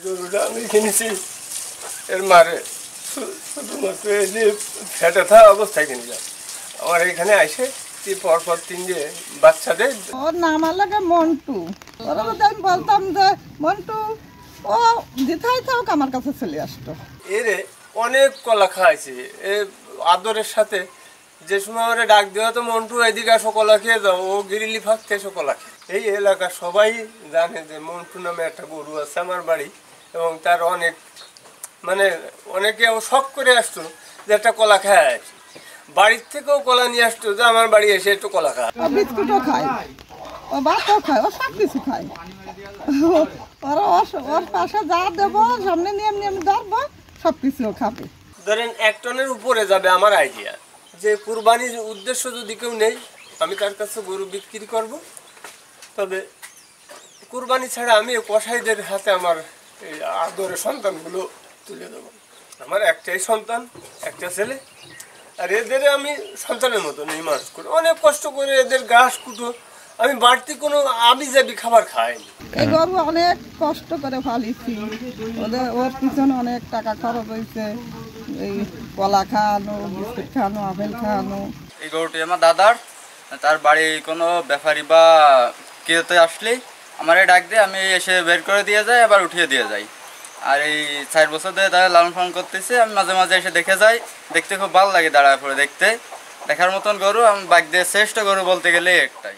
গরুটা আমি কিনেছি এর মারে শুধুমাত্র এই যে ফেটে থাকা অবস্থায় কিনলাম। আমার এখানে আসে পরপর 3 বাচ্চা দেয়। ওর নাম লাগে মন্টু। ওরা আমি বলতাম যে মন্টু, ও যেথায় থাক আমার কাছে চলে আসতো। এরে অনেক কলা খাইছে এ আদরের সাথে। যে সময় ওরা ডাক দেওয়া তো মন্টু এদিকে আসো কলা খেয়ে যাও, ও গিরিলি ফাঁকতে এসো কলা খেয়ে। এই এলাকার সবাই জানে যে মন্টু নামে একটা গরু আছে আমার বাড়ি, এবং তার অনেক মানে অনেকে ও শখ করে আসতো যে একটা কলা খায় আসি। বাড়ির থেকেও কলা নিয়ে আসতো যে আমার বাড়ি এসে একটু কলা খায়। ও বিস্কুটও খায়, ও ভাতও খায়, ও সব কিছু খায়। ওরা ওর পাশে যা দেবো সামনে নিয়ে এমনি এমনি ধরবো, সব কিছুও খাবে। ধরেন 1 টনের উপরে যাবে আমার আইডিয়া, যে কুরবানির উদ্দেশ্য যদি কেউ নেই আমি তার কাছে গরু বিক্রি করব। তবে কুরবানি ছাড়া আমি কসাইদের হাতে আমার এই আদরের সন্তানগুলো তুলে দেবো। আমার একটাই সন্তান, একটা ছেলে, আর এদের আমি সন্তানের মতো নেই মানুষ করি। অনেক কষ্ট করে এদের ঘাস কুটো, আমি বাড়তি কোনো আবি যাবি খাবার খাইনি। এই গরু অনেক কষ্ট করে ফালিছি, ওর পিছনে অনেক টাকা খরচ হয়েছে, এই কলা খাওয়ানো, বিস্কুট খাওয়ানো, আপেল খাওয়ানো। এই গরুটি আমার দাদার, তার বাড়ি কোনো ব্যাপারী বা কেউতে আসলেই আমার ডাক দিয়ে আমি এসে বের করে দিয়ে যাই, আবার উঠিয়ে দিয়ে যাই। আর এই 4 বছর ধরে তারা লালন পালন করতেছে, আমি মাঝে মাঝে এসে দেখে যাই, দেখতে খুব ভালো লাগে, দাঁড়ায় পড়ে দেখার মতন গরু। আমি বাইক দিয়ে শ্রেষ্ঠ গরু বলতে গেলে একটাই।